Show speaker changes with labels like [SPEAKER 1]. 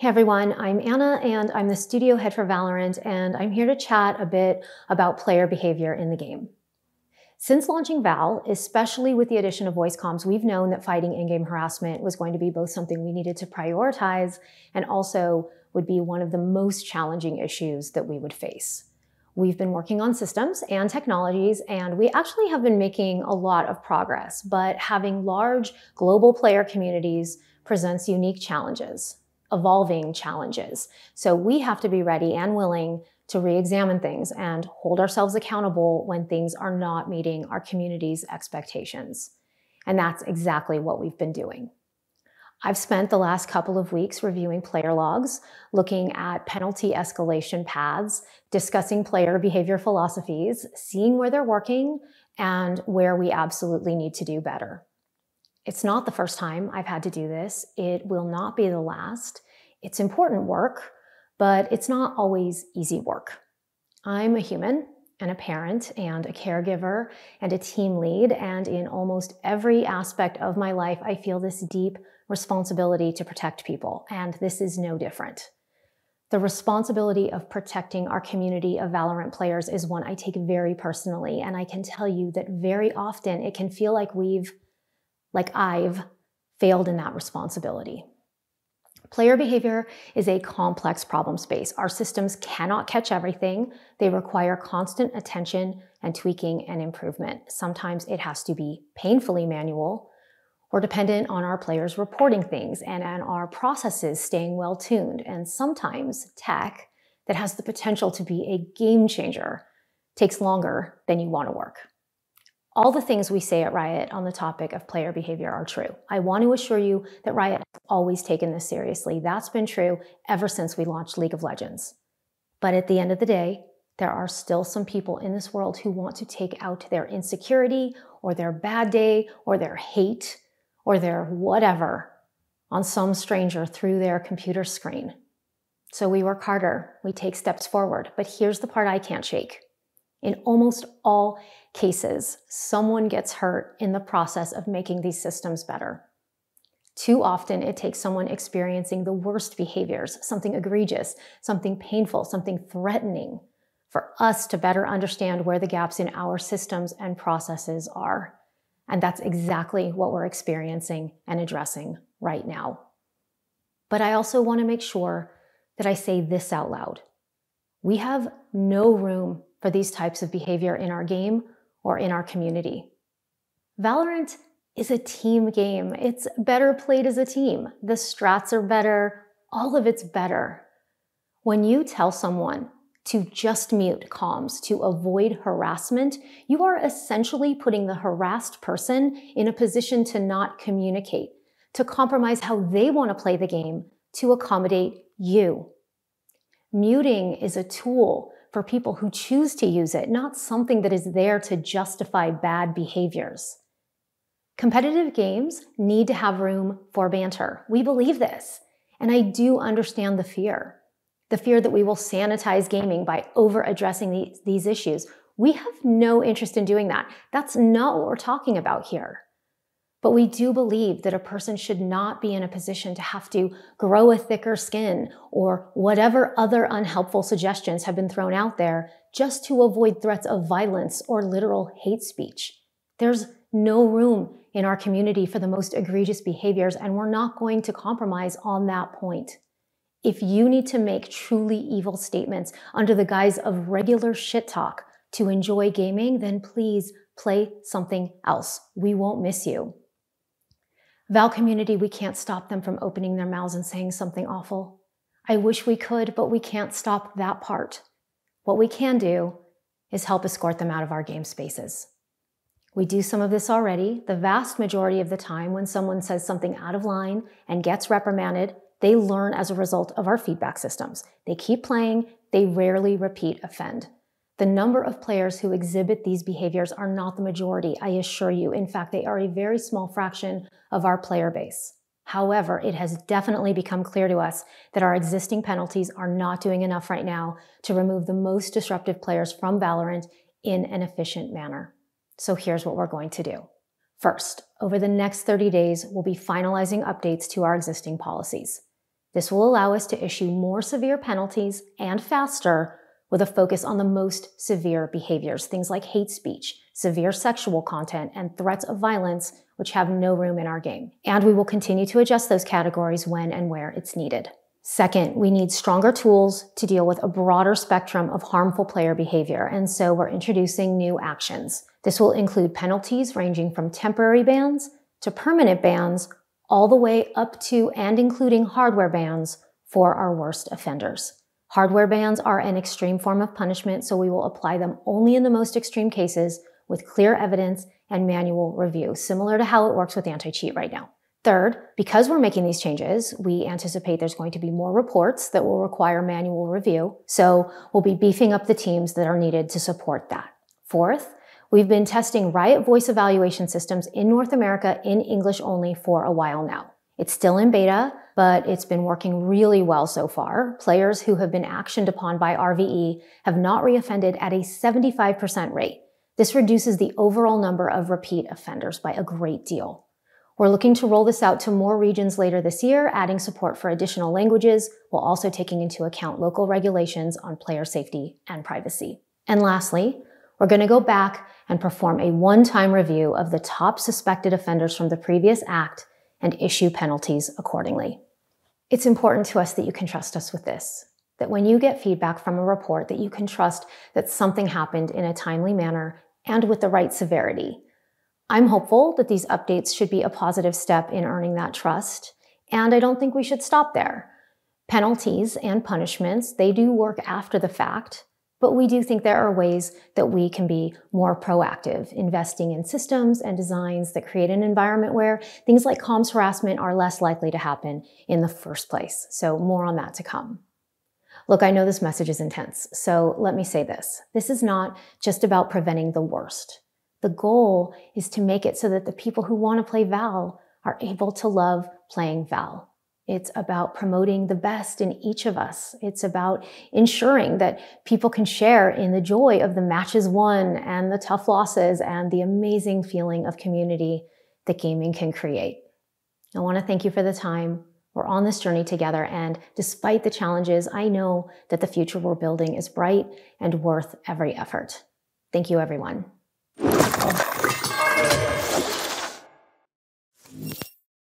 [SPEAKER 1] Hey everyone, I'm Anna and I'm the studio head for Valorant, and I'm here to chat a bit about player behavior in the game. Since launching Val, especially with the addition of voice comms, we've known that fighting in-game harassment was going to be both something we needed to prioritize and also would be one of the most challenging issues that we would face. We've been working on systems and technologies, and we actually have been making a lot of progress, but having large global player communities presents unique challenges. Evolving challenges. So we have to be ready and willing to re-examine things and hold ourselves accountable when things are not meeting our community's expectations. And that's exactly what we've been doing. I've spent the last couple of weeks reviewing player logs, looking at penalty escalation paths, discussing player behavior philosophies, seeing where they're working and where we absolutely need to do better. It's not the first time I've had to do this. It will not be the last. It's important work, but it's not always easy work. I'm a human and a parent and a caregiver and a team lead, and in almost every aspect of my life, I feel this deep responsibility to protect people, and this is no different. The responsibility of protecting our community of Valorant players is one I take very personally, and I can tell you that very often it can feel like I've failed in that responsibility. Player behavior is a complex problem space. Our systems cannot catch everything. They require constant attention and tweaking and improvement. Sometimes it has to be painfully manual or dependent on our players reporting things and our processes staying well tuned. And sometimes tech that has the potential to be a game changer takes longer than you want to work. All the things we say at Riot on the topic of player behavior are true. I want to assure you that Riot has always taken this seriously. That's been true ever since we launched League of Legends. But at the end of the day, there are still some people in this world who want to take out their insecurity or their bad day or their hate or their whatever on some stranger through their computer screen. So we work harder, we take steps forward, but here's the part I can't shake. In almost all cases, someone gets hurt in the process of making these systems better. Too often, it takes someone experiencing the worst behaviors, something egregious, something painful, something threatening, for us to better understand where the gaps in our systems and processes are. And that's exactly what we're experiencing and addressing right now. But I also want to make sure that I say this out loud. We have no room for these types of behavior in our game or in our community. Valorant is a team game. It's better played as a team. The strats are better. All of it's better. When you tell someone to just mute comms to avoid harassment, you are essentially putting the harassed person in a position to not communicate, to compromise how they want to play the game, to accommodate you. Muting is a tool for people who choose to use it, not something that is there to justify bad behaviors. Competitive games need to have room for banter. We believe this, and I do understand the fear that we will sanitize gaming by over-addressing these issues. We have no interest in doing that. That's not what we're talking about here. But we do believe that a person should not be in a position to have to grow a thicker skin or whatever other unhelpful suggestions have been thrown out there just to avoid threats of violence or literal hate speech. There's no room in our community for the most egregious behaviors, and we're not going to compromise on that point. If you need to make truly evil statements under the guise of regular shit talk to enjoy gaming, then please play something else. We won't miss you. Val community, we can't stop them from opening their mouths and saying something awful. I wish we could, but we can't stop that part. What we can do is help escort them out of our game spaces. We do some of this already. The vast majority of the time when someone says something out of line and gets reprimanded, they learn as a result of our feedback systems. They keep playing, they rarely repeat offend. The number of players who exhibit these behaviors are not the majority, I assure you. In fact, they are a very small fraction of our player base. However, it has definitely become clear to us that our existing penalties are not doing enough right now to remove the most disruptive players from Valorant in an efficient manner. So here's what we're going to do. First, over the next 30 days, we'll be finalizing updates to our existing policies. This will allow us to issue more severe penalties and faster, with a focus on the most severe behaviors, things like hate speech, severe sexual content, and threats of violence, which have no room in our game. And we will continue to adjust those categories when and where it's needed. Second, we need stronger tools to deal with a broader spectrum of harmful player behavior, and so we're introducing new actions. This will include penalties ranging from temporary bans to permanent bans, all the way up to and including hardware bans for our worst offenders. Hardware bans are an extreme form of punishment, so we will apply them only in the most extreme cases with clear evidence and manual review, similar to how it works with anti-cheat right now. Third, because we're making these changes, we anticipate there's going to be more reports that will require manual review, so we'll be beefing up the teams that are needed to support that. Fourth, we've been testing Riot voice evaluation systems in North America in English only for a while now. It's still in beta, but it's been working really well so far. Players who have been actioned upon by RVE have not reoffended at a 75% rate. This reduces the overall number of repeat offenders by a great deal. We're looking to roll this out to more regions later this year, adding support for additional languages, while also taking into account local regulations on player safety and privacy. And lastly, we're going to go back and perform a one-time review of the top suspected offenders from the previous act and issue penalties accordingly. It's important to us that you can trust us with this, that when you get feedback from a report, that you can trust that something happened in a timely manner and with the right severity. I'm hopeful that these updates should be a positive step in earning that trust, and I don't think we should stop there. Penalties and punishments, they do work after the fact, but we do think there are ways that we can be more proactive, investing in systems and designs that create an environment where things like comms harassment are less likely to happen in the first place. So more on that to come. Look, I know this message is intense, so let me say this. This is not just about preventing the worst. The goal is to make it so that the people who want to play VAL are able to love playing VAL. It's about promoting the best in each of us. It's about ensuring that people can share in the joy of the matches won and the tough losses and the amazing feeling of community that gaming can create. I want to thank you for the time. We're on this journey together, and despite the challenges, I know that the future we're building is bright and worth every effort. Thank you, everyone.